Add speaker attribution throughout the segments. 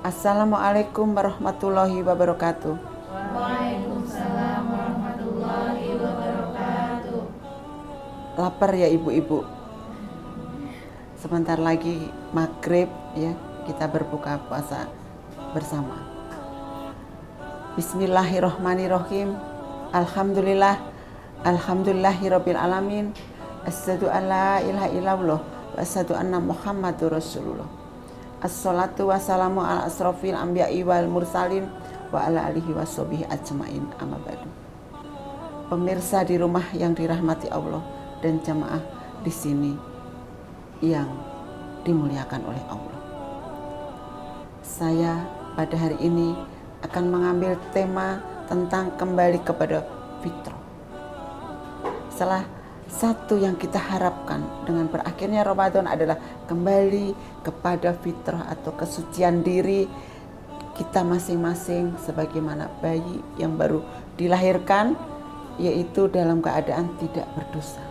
Speaker 1: Assalamualaikum warahmatullahi wabarakatuh.
Speaker 2: Waalaikumsalam warahmatullahi wabarakatuh.
Speaker 1: Lapar ya ibu-ibu? Sebentar lagi maghrib ya, kita berbuka puasa bersama. Bismillahirrahmanirrahim. Alhamdulillahirabbil alamin. Asyhadu an la ilaha illallah wa asyhadu anna Muhammadur Rasulullah. Assalatu wassalamu ala asrofil anbiya'i wal mursalin wa ala alihi washabihi ajmain, amma ba'du. Pemirsa di rumah yang dirahmati Allah dan jamaah di sini yang dimuliakan oleh Allah. Saya pada hari ini akan mengambil tema tentang kembali kepada fitrah. Salah satu yang kita harapkan dengan berakhirnya Ramadan adalah kembali kepada fitrah atau kesucian diri kita masing-masing sebagaimana bayi yang baru dilahirkan, yaitu dalam keadaan tidak berdosa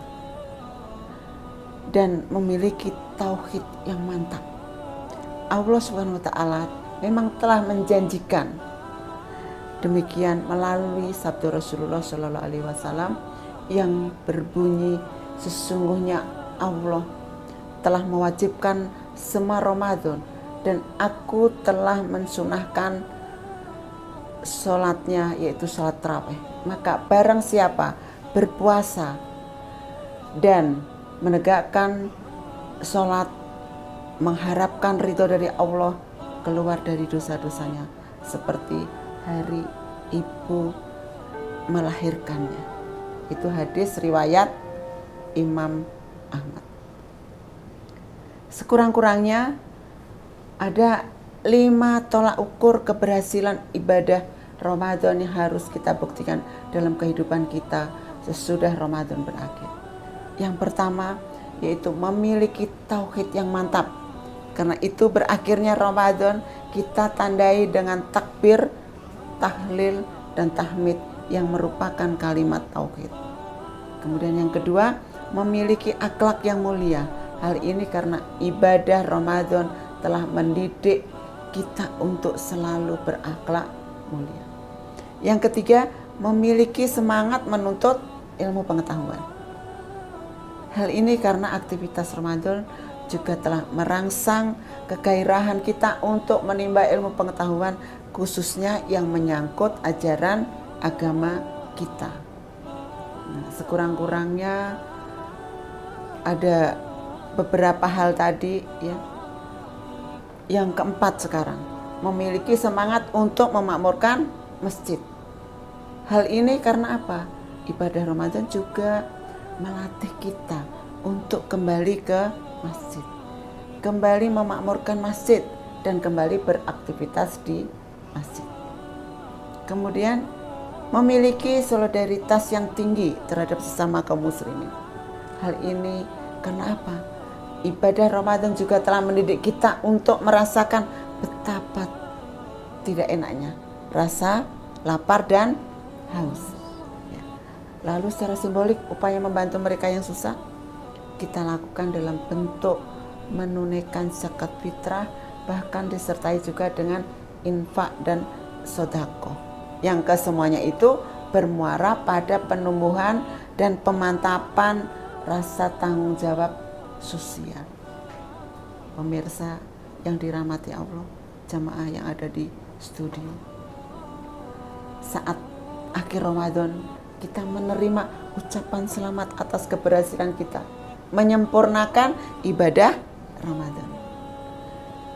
Speaker 1: dan memiliki tauhid yang mantap. Allah Subhanahu wa taala memang telah menjanjikan demikian melalui sabda Rasulullah Shallallahu alaihi wasallam yang berbunyi, sesungguhnya Allah telah mewajibkan semua Ramadan dan aku telah mensunahkan sholatnya, yaitu sholat tarawih. Maka barang siapa berpuasa dan menegakkan sholat mengharapkan ridho dari Allah, keluar dari dosa-dosanya seperti hari ibu melahirkannya. Itu hadis riwayat Imam Ahmad. Sekurang-kurangnya ada 5 tolak ukur keberhasilan ibadah Ramadan yang harus kita buktikan dalam kehidupan kita sesudah Ramadan berakhir. Yang pertama yaitu memiliki tauhid yang mantap. Karena itu berakhirnya Ramadan kita tandai dengan takbir, tahlil, dan tahmid yang merupakan kalimat tauhid. Kemudian yang kedua, memiliki akhlak yang mulia. Hal ini karena ibadah Ramadan telah mendidik kita untuk selalu berakhlak mulia. Yang ketiga, memiliki semangat menuntut ilmu pengetahuan. Hal ini karena aktivitas Ramadan juga telah merangsang kegairahan kita untuk menimba ilmu pengetahuan, khususnya yang menyangkut ajaran agama kita. Nah, sekurang-kurangnya ada beberapa hal tadi ya. Yang keempat sekarang, memiliki semangat untuk memakmurkan masjid. Hal ini karena apa? Ibadah Ramadan juga melatih kita untuk kembali ke masjid, kembali memakmurkan masjid dan kembali beraktivitas di masjid. Kemudian memiliki solidaritas yang tinggi terhadap sesama kaum muslimin. Hal ini karena apa? Ibadah Ramadan juga telah mendidik kita untuk merasakan betapa tidak enaknya rasa lapar dan haus. Lalu secara simbolik upaya membantu mereka yang susah kita lakukan dalam bentuk menunaikan zakat fitrah, bahkan disertai juga dengan infak dan sedekah, yang kesemuanya itu bermuara pada penumbuhan dan pemantapan rasa tanggung jawab sosial. Pemirsa yang dirahmati Allah, jamaah yang ada di studio. Saat akhir Ramadan, kita menerima ucapan selamat atas keberhasilan kita menyempurnakan ibadah Ramadan.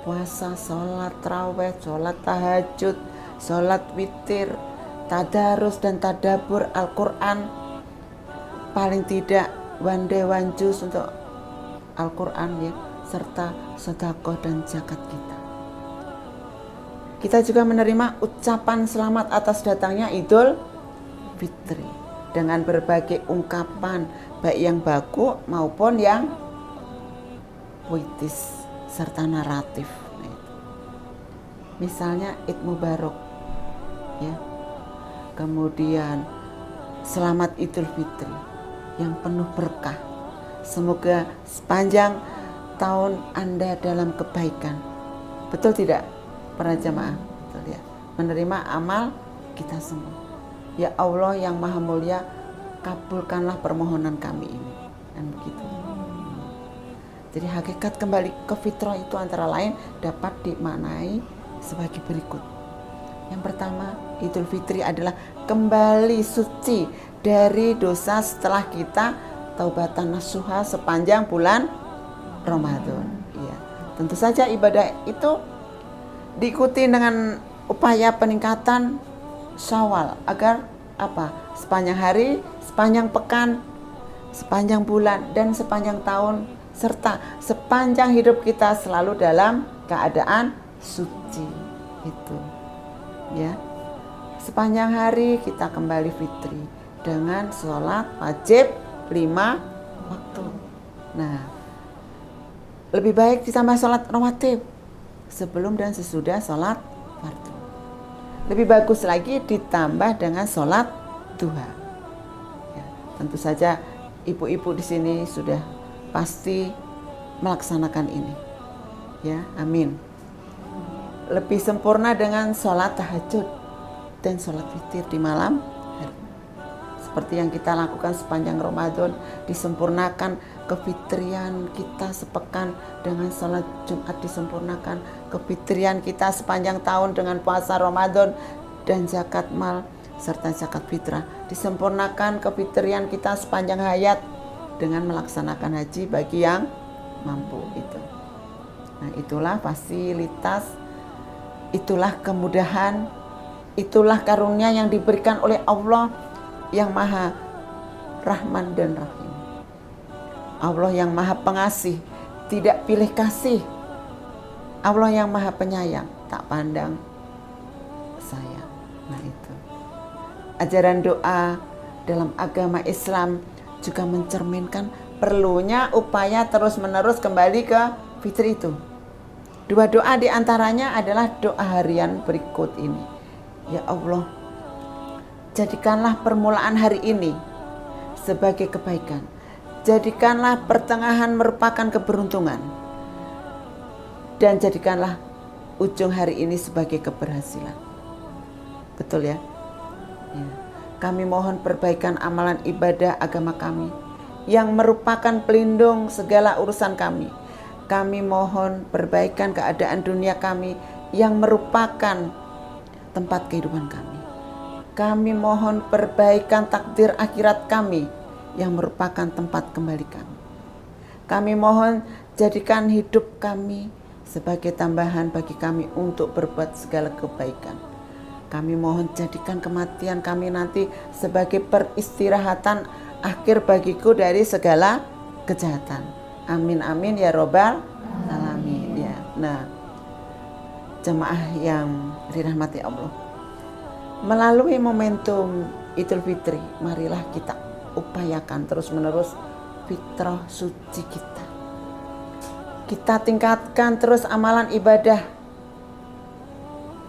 Speaker 1: Puasa, sholat tarawih, sholat tahajud, sholat witir, tadarus dan tadabbur Al-Quran, paling tidak one day one juice untuk Al-Quran ya, serta sedekah dan zakat kita. Kita juga menerima ucapan selamat atas datangnya Idul Fitri dengan berbagai ungkapan, baik yang baku maupun yang puitis serta naratif. Misalnya Id Mubarak ya. Kemudian selamat Idul Fitri yang penuh berkah. Semoga sepanjang tahun Anda dalam kebaikan. Betul tidak para jamaah? Betul ya. Menerima amal kita semua. Ya Allah yang Maha Mulia, kabulkanlah permohonan kami ini. Dan begitu. Jadi hakikat kembali ke fitrah itu antara lain dapat dimaknai sebagai berikut. Yang pertama, Idul Fitri adalah kembali suci dari dosa setelah kita taubatan nasuha sepanjang bulan Ramadan. Ya, tentu saja ibadah itu diikuti dengan upaya peningkatan Syawal agar apa? Sepanjang hari, sepanjang pekan, sepanjang bulan dan sepanjang tahun serta sepanjang hidup kita selalu dalam keadaan suci itu. Ya. Sepanjang hari kita kembali fitri dengan sholat wajib 5 waktu. Nah, lebih baik ditambah sholat rawatib sebelum dan sesudah sholat fardu. Lebih bagus lagi ditambah dengan sholat duha. Ya, tentu saja ibu-ibu di sini sudah pasti melaksanakan ini. Ya, amin. Lebih sempurna dengan sholat tahajud dan sholat witir di malam hari. Seperti yang kita lakukan sepanjang Ramadan, disempurnakan kefitrian kita sepekan dengan sholat Jumat, disempurnakan kefitrian kita sepanjang tahun dengan puasa Ramadan dan zakat mal serta zakat fitrah, disempurnakan kefitrian kita sepanjang hayat dengan melaksanakan haji bagi yang mampu itu. Nah, itulah fasilitas, itulah kemudahan, itulah karunia yang diberikan oleh Allah yang Maha Rahman dan Rahim. Allah yang Maha Pengasih, tidak pilih kasih. Allah yang Maha Penyayang, tak pandang sayang. Nah, itu. Ajaran doa dalam agama Islam juga mencerminkan perlunya upaya terus-menerus kembali ke fitri itu. Dua doa diantaranya adalah doa harian berikut ini. Ya Allah, jadikanlah permulaan hari ini sebagai kebaikan. Jadikanlah pertengahan merupakan keberuntungan. Dan jadikanlah ujung hari ini sebagai keberhasilan. Betul ya? Ya. Kami mohon perbaikan amalan ibadah agama kami yang merupakan pelindung segala urusan kami. Kami mohon perbaikan keadaan dunia kami yang merupakan tempat kehidupan kami. Kami mohon perbaikan takdir akhirat kami yang merupakan tempat kembali kami. Kami mohon jadikan hidup kami sebagai tambahan bagi kami untuk berbuat segala kebaikan. Kami mohon jadikan kematian kami nanti sebagai peristirahatan akhir bagiku dari segala kejahatan. Amin amin ya robbal alamin ya. Nah, jemaah yang dirahmati Allah, melalui momentum Idul Fitri, marilah kita upayakan terus-menerus fitrah suci kita. Kita tingkatkan terus amalan ibadah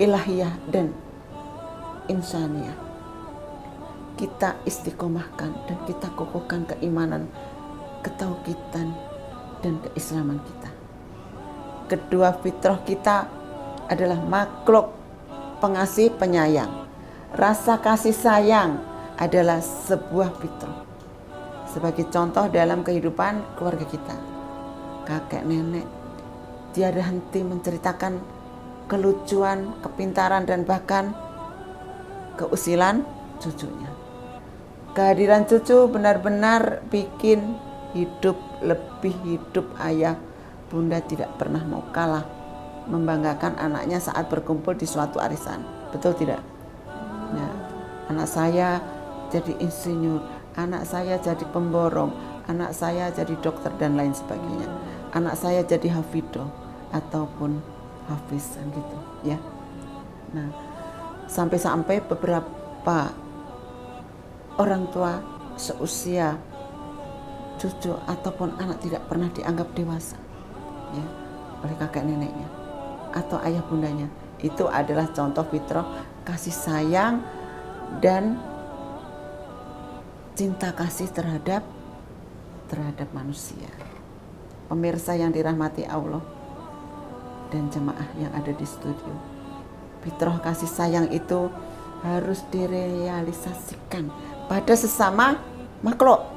Speaker 1: ilahiyah dan insaniyah. Kita istiqomahkan dan kita kokohkan keimanan, ketauhidan dan keislaman kita. Kedua fitrah kita adalah makhluk pengasih penyayang. Rasa kasih sayang adalah sebuah fitrah. Sebagai contoh dalam kehidupan keluarga kita, kakek nenek, tiada henti menceritakan kelucuan, kepintaran, dan bahkan keusilan cucunya. Kehadiran cucu benar-benar bikin hidup lebih hidup ayah. Bunda tidak pernah mau kalah membanggakan anaknya saat berkumpul di suatu arisan. Betul tidak? Ya, anak saya jadi insinyur, anak saya jadi pemborong, anak saya jadi dokter dan lain sebagainya. Anak saya jadi hafidoh ataupun hafiz gitu ya. Nah, sampai-sampai beberapa orang tua seusia cucu ataupun anak tidak pernah dianggap dewasa ya oleh kakek neneknya atau ayah bundanya. Itu adalah contoh fitrah kasih sayang dan cinta kasih terhadap manusia. Pemirsa yang dirahmati Allah dan jemaah yang ada di studio, fitrah kasih sayang itu harus direalisasikan pada sesama makhluk,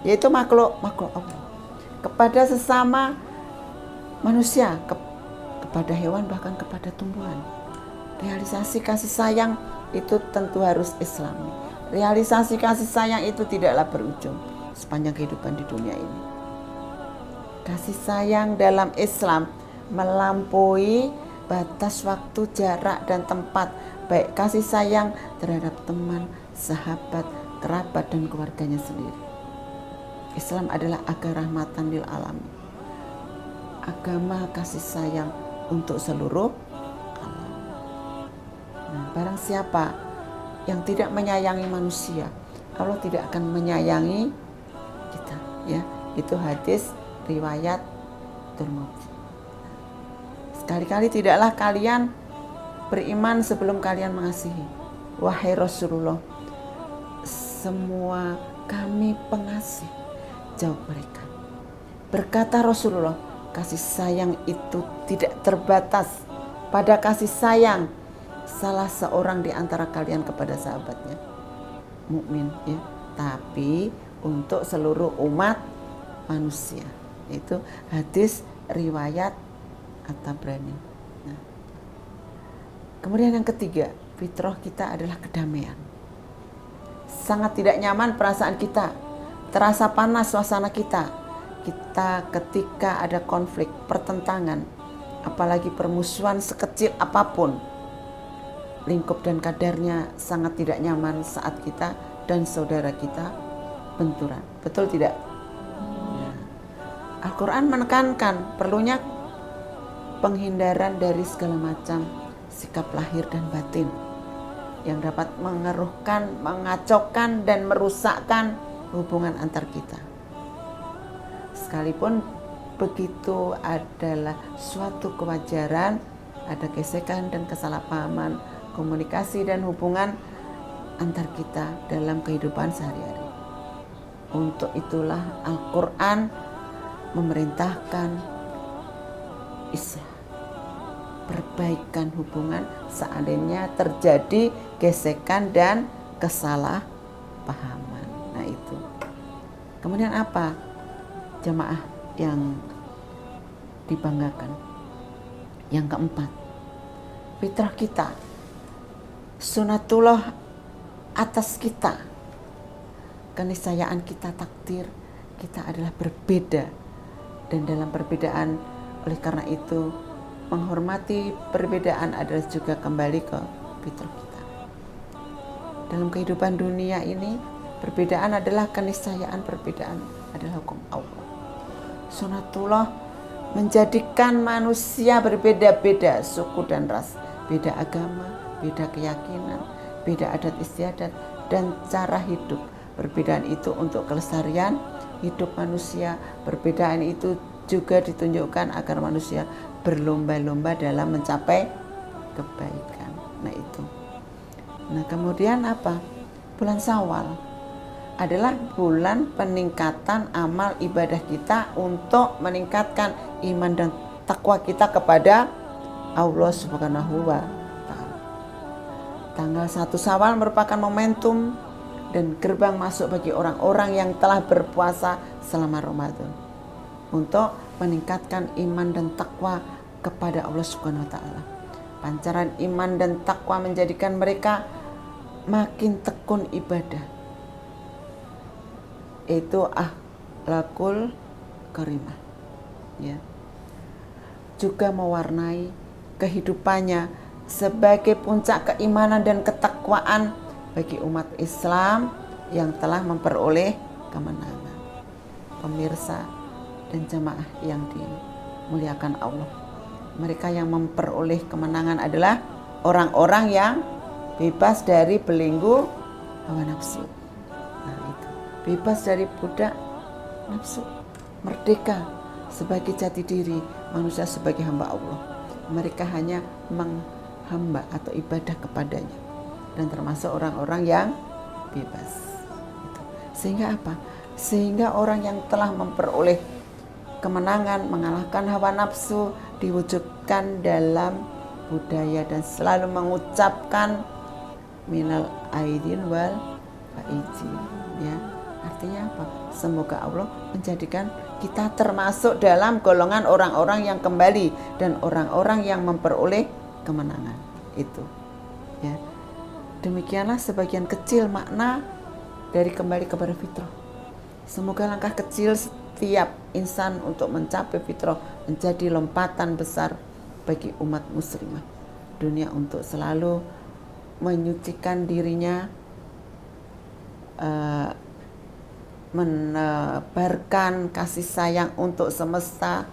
Speaker 1: yaitu makhluk Allah, kepada sesama manusia, kepada hewan, bahkan kepada tumbuhan. Realisasi kasih sayang itu tentu harus Islami. Realisasi kasih sayang itu tidaklah berujung sepanjang kehidupan di dunia ini. Kasih sayang dalam Islam melampaui batas waktu, jarak, dan tempat, baik kasih sayang terhadap teman, sahabat, kerabat, dan keluarganya sendiri. Islam adalah agama rahmatan lil alamin, agama kasih sayang untuk seluruh alam. Nah, barang siapa yang tidak menyayangi manusia, Allah tidak akan menyayangi kita ya. Itu hadis riwayat Tirmidzi. Sekali-kali tidaklah kalian beriman sebelum kalian mengasihi. Wahai Rasulullah, semua kami pengasih, jawab mereka. Berkata Rasulullah, kasih sayang itu tidak terbatas pada kasih sayang salah seorang di antara kalian kepada sahabatnya mukmin ya, tapi untuk seluruh umat manusia. Itu hadis riwayat At-Tabrani. Nah, kemudian yang ketiga, fitrah kita adalah kedamaian. Sangat tidak nyaman perasaan kita, terasa panas suasana kita ketika ada konflik, pertentangan, apalagi permusuhan sekecil apapun. Lingkup dan kadarnya sangat tidak nyaman saat kita dan saudara kita benturan. Betul tidak? Ya. Al-Quran menekankan perlunya penghindaran dari segala macam sikap lahir dan batin yang dapat mengeruhkan, mengacaukan, dan merusakkan hubungan antar kita. Sekalipun begitu adalah suatu kewajaran, ada gesekan dan kesalahpahaman, komunikasi dan hubungan antar kita dalam kehidupan sehari-hari. Untuk itulah Al-Quran memerintahkan islah, perbaikan hubungan seandainya terjadi gesekan dan kesalahpahaman. Nah itu. Kemudian apa? Jemaah yang dibanggakan. Yang keempat, fitrah kita, sunatullah atas kita, keniscayaan kita, takdir kita adalah berbeda, dan dalam perbedaan, oleh karena itu menghormati perbedaan adalah juga kembali ke fitrah kita. Dalam kehidupan dunia ini, perbedaan adalah keniscayaan, perbedaan adalah hukum Allah. Sunatullah menjadikan manusia berbeda-beda suku dan ras, beda agama, beda keyakinan, beda adat istiadat, dan cara hidup. Perbedaan itu untuk kelestarian hidup manusia. Perbedaan itu juga ditunjukkan agar manusia berlomba-lomba dalam mencapai kebaikan. Nah itu. Nah kemudian apa? Bulan Syawal adalah bulan peningkatan amal ibadah kita untuk meningkatkan iman dan takwa kita kepada Allah Subhanahu wa Ta'ala. Tanggal 1 Syawal merupakan momentum dan gerbang masuk bagi orang-orang yang telah berpuasa selama Ramadan untuk meningkatkan iman dan takwa kepada Allah Subhanahu wa taala. Pancaran iman dan takwa menjadikan mereka makin tekun ibadah. Itu akhlakul karimah. Ya. Juga mewarnai kehidupannya sebagai puncak keimanan dan ketakwaan bagi umat Islam yang telah memperoleh kemenangan. Pemirsa dan jamaah yang dimuliakan Allah, mereka yang memperoleh kemenangan adalah orang-orang yang bebas dari belenggu hawa nafsu. Nah, itu bebas dari budak nafsu, merdeka sebagai jati diri manusia sebagai hamba Allah. Mereka hanya menghamba atau ibadah kepadanya, dan termasuk orang-orang yang bebas. Gitu. Sehingga apa? Sehingga orang yang telah memperoleh kemenangan mengalahkan hawa nafsu diwujudkan dalam budaya dan selalu mengucapkan minal aidin wal faizin. Ya, artinya apa? Semoga Allah menjadikan kita termasuk dalam golongan orang-orang yang kembali dan orang-orang yang memperoleh kemenangan. Itu. Ya. Demikianlah sebagian kecil makna dari kembali kepada fitrah. Semoga langkah kecil setiap insan untuk mencapai fitrah menjadi lompatan besar bagi umat muslimah dunia untuk selalu menyucikan dirinya, menebarkan kasih sayang untuk semesta,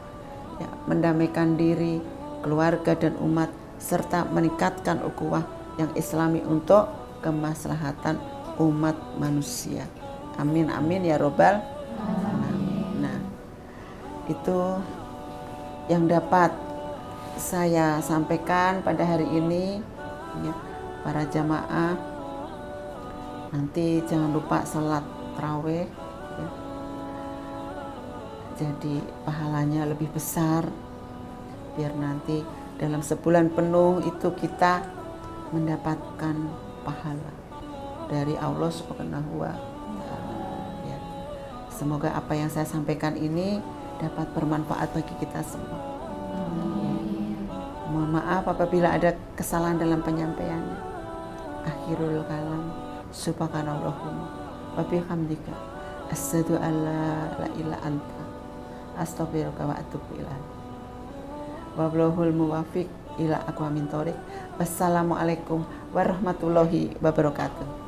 Speaker 1: ya, mendamaikan diri, keluarga dan umat, serta meningkatkan ukhuwah yang islami untuk kemaslahatan umat manusia. Amin amin ya robbal alamin. Nah, itu yang dapat saya sampaikan pada hari ini, ya, para jamaah. Nanti jangan lupa salat tarawih, ya. Jadi pahalanya lebih besar, biar nanti dalam sebulan penuh itu kita mendapatkan pahala dari Allah Subhanahu wa taala. Ya. Semoga apa yang saya sampaikan ini dapat bermanfaat bagi kita semua. Mohon maaf apabila ada kesalahan dalam penyampaiannya. Akhirul kalam, subhanallahumma wa bihamdika asyhadu an la ilaha anta astaghfiruka wa atubu ilaik. Wablahul muwafiq ila aqwamit thoriq. Wassalamualaikum warahmatullahi wabarakatuh.